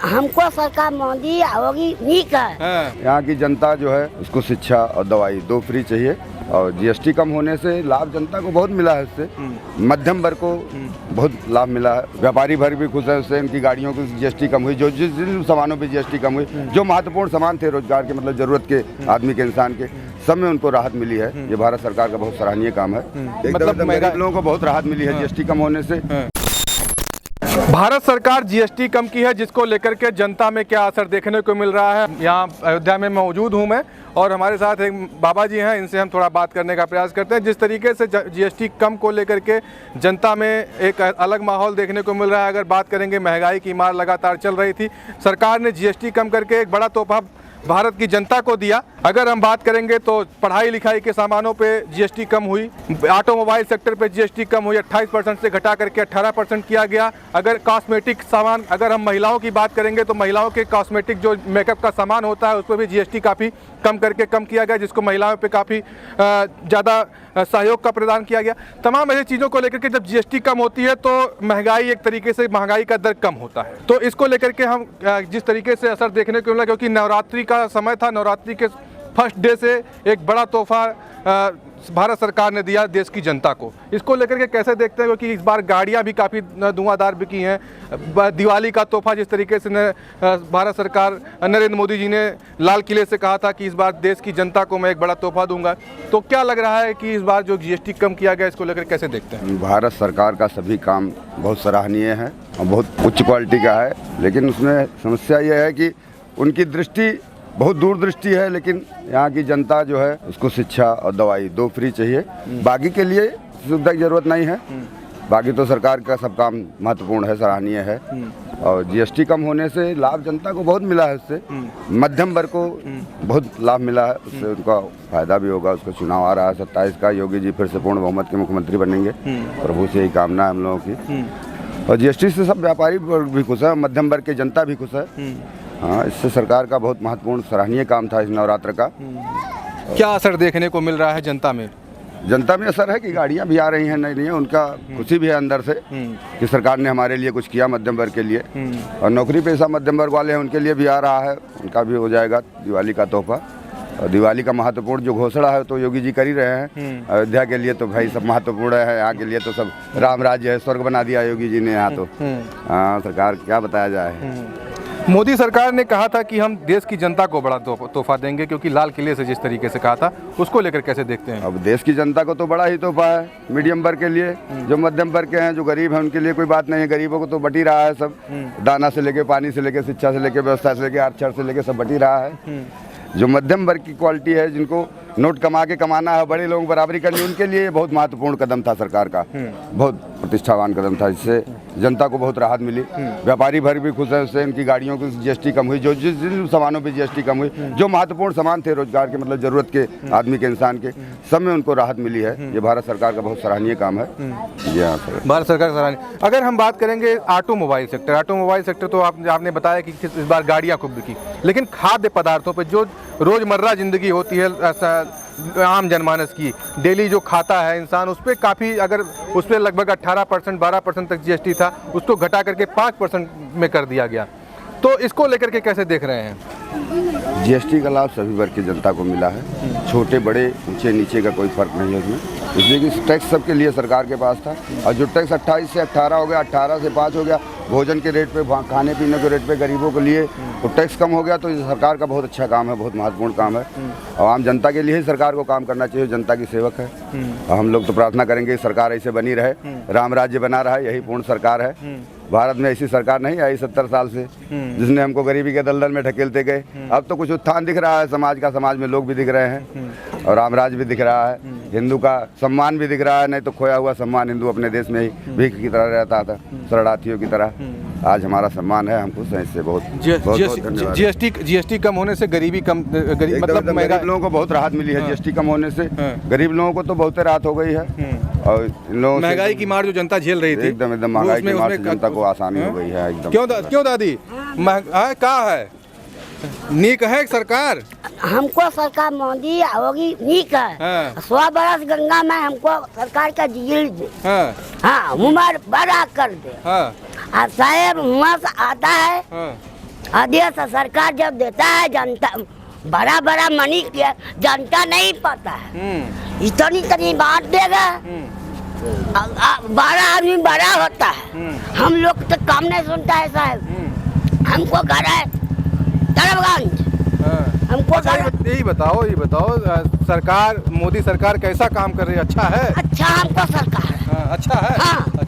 हमको सरकार मोदी होगी ठीक है। यहाँ की जनता जो है उसको शिक्षा और दवाई दो फ्री चाहिए और जीएसटी कम होने से लाभ जनता को बहुत मिला है। उससे मध्यम वर्ग को बहुत लाभ मिला है। व्यापारी वर्ग भी खुश है उससे। इनकी गाड़ियों की जीएसटी कम हुई, जो जिन सामानों पे जीएसटी कम हुई, जो महत्वपूर्ण सामान थे रोजगार के, मतलब जरूरत के आदमी के, इंसान के, सब में उनको राहत मिली है। ये भारत सरकार का बहुत सराहनीय काम है। मतलब गरीब लोगों को बहुत राहत मिली है जीएसटी कम होने से। भारत सरकार जीएसटी कम की है, जिसको लेकर के जनता में क्या असर देखने को मिल रहा है। यहाँ अयोध्या में मौजूद हूँ मैं और हमारे साथ एक बाबा जी हैं, इनसे हम थोड़ा बात करने का प्रयास करते हैं। जिस तरीके से जीएसटी कम को लेकर के जनता में एक अलग माहौल देखने को मिल रहा है। अगर बात करेंगे, महंगाई की मार लगातार चल रही थी, सरकार ने जीएसटी कम करके एक बड़ा तोहफा भारत की जनता को दिया। अगर हम बात करेंगे तो पढ़ाई लिखाई के सामानों पे जीएसटी कम हुई, ऑटोमोबाइल सेक्टर पे जीएसटी कम हुई, 28% से घटा करके 18% किया गया। अगर कॉस्मेटिक सामान, अगर हम महिलाओं की बात करेंगे तो महिलाओं के कॉस्मेटिक जो मेकअप का सामान होता है उस पर भी जीएसटी काफ़ी कम करके कम किया गया, जिसको महिलाओं पे काफ़ी ज़्यादा सहयोग का प्रदान किया गया। तमाम ऐसी चीज़ों को लेकर के जब जीएसटी कम होती है तो महंगाई, एक तरीके से महंगाई का दर कम होता है। तो इसको लेकर के हम जिस तरीके से असर देखने को मिला, क्योंकि नवरात्रि का समय था, नवरात्रि के फर्स्ट डे से एक बड़ा तोहफा भारत सरकार ने दिया देश की जनता को। इसको लेकर के कैसे देखते हैं, क्योंकि इस बार गाड़ियां भी काफ़ी धुआंधार बिकी हैं। दिवाली का तोहफा जिस तरीके से भारत सरकार, नरेंद्र मोदी जी ने लाल किले से कहा था कि इस बार देश की जनता को मैं एक बड़ा तोहफा दूंगा, तो क्या लग रहा है कि इस बार जो जीएसटी कम किया गया, इसको लेकर कैसे देखते हैं? भारत सरकार का सभी काम बहुत सराहनीय है और बहुत उच्च क्वालिटी का है, लेकिन उसमें समस्या यह है कि उनकी दृष्टि बहुत दूरदृष्टि है, लेकिन यहाँ की जनता जो है उसको शिक्षा और दवाई दो फ्री चाहिए। बाकी के लिए सुविधा की जरूरत नहीं है। बाकी तो सरकार का सब काम महत्वपूर्ण है, सराहनीय है। और जीएसटी कम होने से लाभ जनता को बहुत मिला है। उससे मध्यम वर्ग को बहुत लाभ मिला है। उससे उनका फायदा भी होगा। उसका चुनाव आ रहा है 27 का, योगी जी फिर से पूर्ण बहुमत के मुख्यमंत्री बनेंगे। प्रभु से यही कामना है हम लोगों की। और जीएसटी से सब व्यापारी वर्ग भी खुश है, मध्यम वर्ग की जनता भी खुश है। हाँ, इससे सरकार का बहुत महत्वपूर्ण सराहनीय काम था इस नवरात्र का। क्या असर देखने को मिल रहा है जनता में? जनता में असर है कि गाड़ियां भी आ रही हैं, नहीं उनका खुशी भी है अंदर से कि सरकार ने हमारे लिए कुछ किया मध्यम वर्ग के लिए। और नौकरी पेशा मध्यम वर्ग वाले हैं, उनके लिए भी आ रहा है, उनका भी हो जाएगा दिवाली का तोहफा। और दिवाली का महत्वपूर्ण जो घोषणा है तो योगी जी कर ही रहे हैं। अयोध्या के लिए तो भाई सब महत्वपूर्ण है, यहाँ के लिए तो सब राम राज्य है, स्वर्ग बना दिया योगी जी ने यहाँ तो। हाँ, सरकार क्या बताया जाए। मोदी सरकार ने कहा था कि हम देश की जनता को बड़ा तोहफा देंगे, क्योंकि लाल किले से जिस तरीके से कहा था, उसको लेकर कैसे देखते हैं? अब देश की जनता को तो बड़ा ही तोहफा है। मीडियम वर्ग के लिए, जो मध्यम वर्ग के हैं, जो गरीब हैं, उनके लिए कोई बात नहीं है। गरीबों को तो बट ही रहा है सब, दाना से लेके, पानी से लेके, शिक्षा से लेके, व्यवस्था से लेके, अक्षर से लेके सब बट ही रहा है। जो मध्यम वर्ग की क्वालिटी है, जिनको नोट कमा के कमाना है, बड़े लोगों बराबरी करनी, उनके लिए बहुत महत्वपूर्ण कदम था सरकार का। बहुत प्रतिष्ठावान कदम था, इससे जनता को बहुत राहत मिली। व्यापारी वर्ग भी खुश है उससे। इनकी गाड़ियों की जीएसटी कम हुई, जो जिन सामानों पे जीएसटी कम हुई, जो महत्वपूर्ण सामान थे रोजगार के, मतलब जरूरत के आदमी के, इंसान के, सब में उनको राहत मिली है। ये भारत सरकार का बहुत सराहनीय काम है। जी हाँ सर, भारत सरकार का सराहनीय। अगर हम बात करेंगे ऑटोमोबाइल सेक्टर, तो आपने बताया कि इस बार गाड़ियाँ खूब बिकी, लेकिन खाद्य पदार्थों पर जो रोजमर्रा जिंदगी होती है आम जनमानस की, डेली जो खाता है इंसान, उस पर काफ़ी, अगर उस पर लगभग 18% 12% तक जीएसटी था, उसको घटा करके 5% में कर दिया गया। तो इसको लेकर के कैसे देख रहे हैं? जीएसटी का लाभ सभी वर्ग की जनता को मिला है। छोटे बड़े, ऊंचे नीचे का कोई फर्क नहीं है उसमें। इसलिए कि टैक्स सबके लिए सरकार के पास था। और जो टैक्स 28 से 18 हो गया, 18 से 5 हो गया, भोजन के रेट पे, खाने पीने के रेट पे गरीबों के लिए तो टैक्स कम हो गया। तो ये सरकार का बहुत अच्छा काम है, बहुत महत्वपूर्ण काम है। और आम जनता के लिए ही सरकार को काम करना चाहिए, जनता की सेवक है। और हम लोग तो प्रार्थना करेंगे सरकार ऐसे बनी रहे, राम राज्य बना रहा है, यही पूर्ण सरकार है। भारत में ऐसी सरकार नहीं आई 70 साल से जिसने हमको गरीबी के दलदल में ढकेलते गए। अब तो कुछ उत्थान दिख रहा है समाज का, समाज में लोग भी दिख रहे हैं और राम राज्य भी दिख रहा है, हिंदू का सम्मान भी दिख रहा है। नहीं तो खोया हुआ सम्मान हिंदू अपने देश में ही भीख की तरह रहता था, शरणार्थियों की तरह। आज हमारा सम्मान है, हम खुश हैं इससे बहुत। जीएसटी कम होने से गरीबी कम, मतलब गरीब लोगों को बहुत राहत मिली है। जीएसटी कम होने से गरीब लोगों को तो बहुत राहत हो गई है। और इन लोगों महंगाई की मार जो जनता झेल रही थी, एकदम महंगाई की मार से जनता को आसानी हो गई है एकदम। क्यों दादी, क्या है नीक है सरकार? हमको सरकार मोदी होगी ठीक है। 100 बरस गंगा में हमको सरकार का झील दे। हाँ, उम्र बड़ा कर दे। साहेब वहाँ से आता है आदेश सरकार जब देता है जनता बड़ा बड़ा मनी किया जनता नहीं पाता है, इतनी बांट देगा। 12 आदमी बड़ा होता है, हम लोग तो काम नहीं सुनता है साहब। हमको घर है तरफगंज, हमको अच्छा, यही बताओ सरकार, मोदी सरकार कैसा काम कर रही है? अच्छा है? अच्छा हमको सरकार अच्छा है। हाँ।